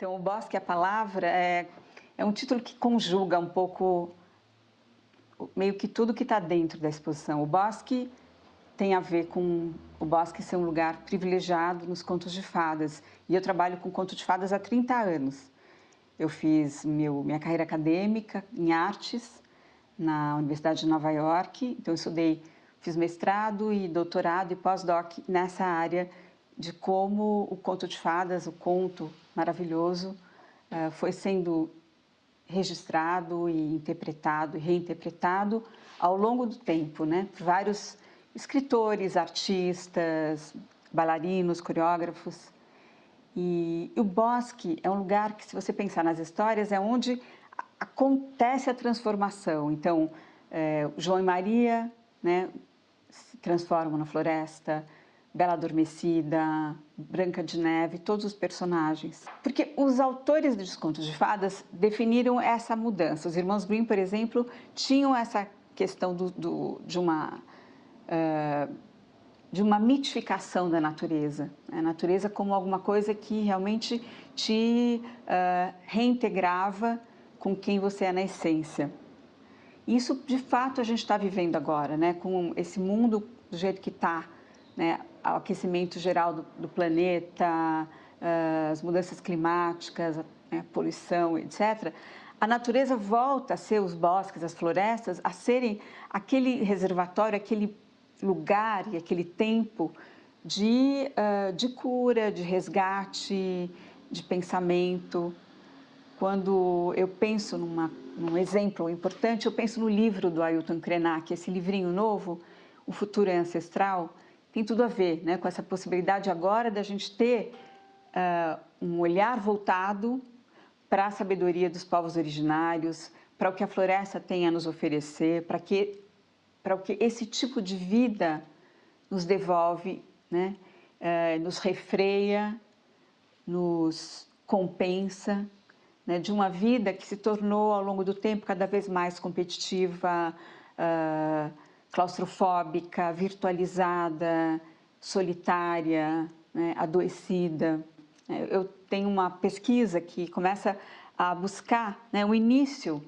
Então, O Bosque, a Palavra é um título que conjuga um pouco, meio que tudo que está dentro da exposição. O bosque tem a ver com o bosque ser um lugar privilegiado nos contos de fadas. E eu trabalho com conto de fadas há 30 anos. Eu fiz minha carreira acadêmica em artes na Universidade de Nova York. Então, eu fiz mestrado e doutorado e pós-doc nessa área de como o conto de fadas, o conto maravilhoso, foi sendo registrado e interpretado e reinterpretado ao longo do tempo, né? Por vários escritores, artistas, bailarinos, coreógrafos. E o bosque é um lugar que, se você pensar nas histórias, é onde acontece a transformação. Então, João e Maria, né, se transformam na floresta, Bela Adormecida, Branca de Neve, todos os personagens. Porque os autores dos contos de fadas definiram essa mudança. Os irmãos Grimm, por exemplo, tinham essa questão de uma mitificação da natureza. A natureza como alguma coisa que realmente te reintegrava com quem você é na essência. Isso, de fato, a gente está vivendo agora, né? Com esse mundo do jeito que está, né? O aquecimento geral do planeta, as mudanças climáticas, a poluição, etc. A natureza volta a ser, os bosques, as florestas, a serem aquele reservatório, aquele lugar e aquele tempo de cura, de resgate, de pensamento. Quando eu penso num exemplo importante, eu penso no livro do Ailton Krenak, esse livrinho novo, O Futuro é Ancestral, tem tudo a ver, né, com essa possibilidade agora da gente ter um olhar voltado para a sabedoria dos povos originários, para o que a floresta tem a nos oferecer, para o que esse tipo de vida nos devolve, né, nos refreia, nos compensa, né, de uma vida que se tornou, ao longo do tempo, cada vez mais competitiva, claustrofóbica, virtualizada, solitária, né, adoecida. Eu tenho uma pesquisa que começa a buscar, né, o início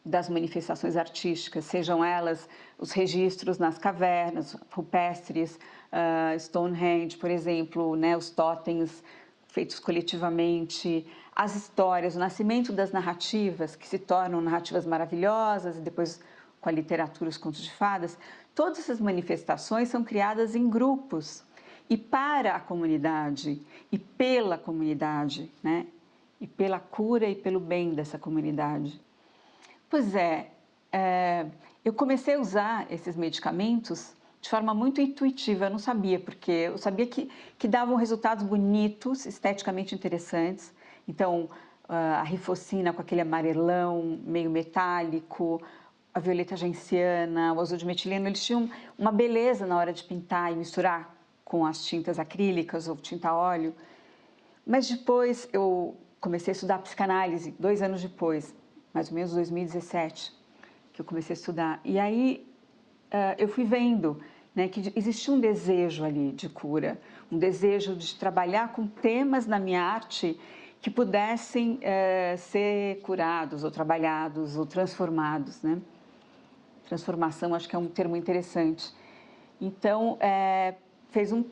das manifestações artísticas, sejam elas os registros nas cavernas rupestres, Stonehenge, por exemplo, né, os totens feitos coletivamente, as histórias, o nascimento das narrativas, que se tornam narrativas maravilhosas, e depois com a literatura, os contos de fadas. Todas essas manifestações são criadas em grupos e para a comunidade e pela comunidade, né? E pela cura e pelo bem dessa comunidade. Pois eu comecei a usar esses medicamentos de forma muito intuitiva, eu não sabia, porque eu sabia que davam resultados bonitos, esteticamente interessantes. Então, a rifocina com aquele amarelão meio metálico, a violeta genciana, o azul de metileno, eles tinham uma beleza na hora de pintar e misturar com as tintas acrílicas ou tinta a óleo. Mas depois eu comecei a estudar psicanálise, 2 anos depois, mais ou menos 2017, que eu comecei a estudar. E aí eu fui vendo, né, que existia um desejo ali de cura, um desejo de trabalhar com temas na minha arte que pudessem ser curados ou trabalhados ou transformados, né? Transformação, acho que é um termo interessante. Então, fez um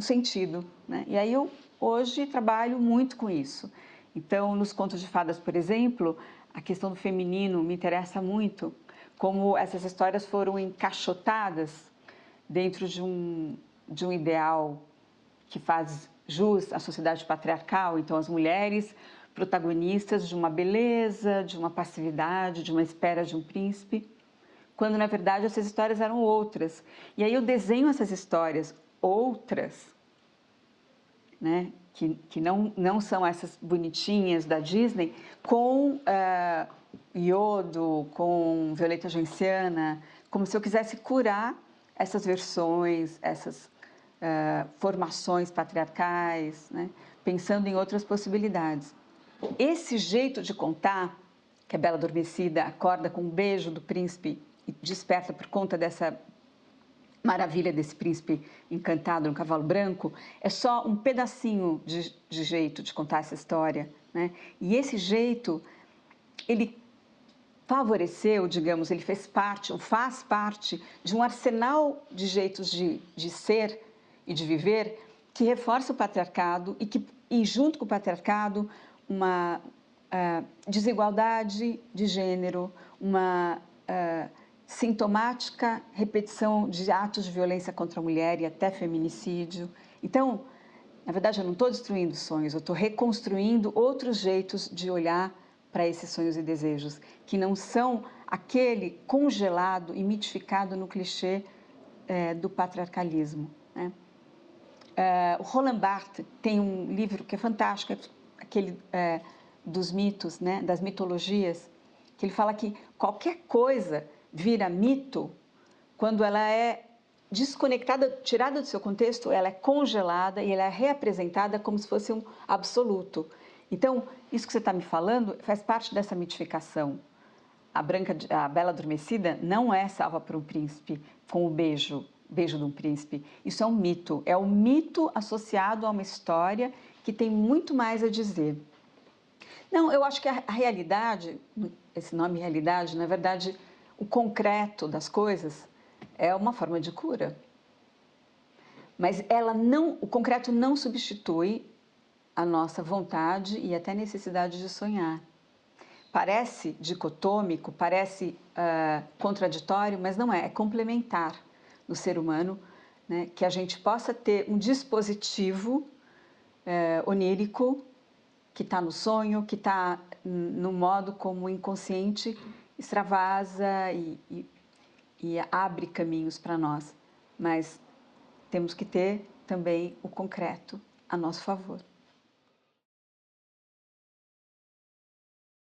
sentido, né? E aí eu hoje trabalho muito com isso. Então, nos contos de fadas, por exemplo, a questão do feminino me interessa muito, como essas histórias foram encaixotadas dentro de um ideal que faz jus à sociedade patriarcal. Então, as mulheres protagonistas de uma beleza, de uma passividade, de uma espera de um príncipe, quando, na verdade, essas histórias eram outras. E aí eu desenho essas histórias outras, né, que não são essas bonitinhas da Disney, com iodo, com violeta genciana, como se eu quisesse curar essas versões, essas formações patriarcais, né, pensando em outras possibilidades. Esse jeito de contar, que a Bela Adormecida acorda com um beijo do príncipe e desperta por conta dessa maravilha desse príncipe encantado no cavalo branco, é só um pedacinho de jeito de contar essa história, né? E esse jeito, ele favoreceu, digamos, ele fez parte, ou faz parte de um arsenal de jeitos de ser e de viver que reforça o patriarcado e junto com o patriarcado, uma desigualdade de gênero, uma sintomática repetição de atos de violência contra a mulher e até feminicídio. Então, na verdade, eu não estou destruindo sonhos, eu estou reconstruindo outros jeitos de olhar para esses sonhos e desejos, que não são aquele congelado e mitificado no clichê do patriarcalismo, né? O Roland Barthes tem um livro que é fantástico, aquele dos mitos, né, das mitologias, que ele fala que qualquer coisa vira mito quando ela é desconectada, tirada do seu contexto, ela é congelada e ela é reapresentada como se fosse um absoluto. Então, isso que você está me falando faz parte dessa mitificação. A Bela Adormecida não é salva por um príncipe com o beijo de um príncipe. Isso é um mito, é um mito associado a uma história que tem muito mais a dizer. Não, eu acho que a realidade, esse nome realidade, na verdade, o concreto das coisas é uma forma de cura. Mas o concreto não substitui a nossa vontade e até necessidade de sonhar. Parece dicotômico, parece contraditório, mas não é, é complementar no ser humano, né, que a gente possa ter um dispositivo onírico que está no sonho, que está no modo como o inconsciente extravasa e abre caminhos para nós. Mas temos que ter também o concreto a nosso favor.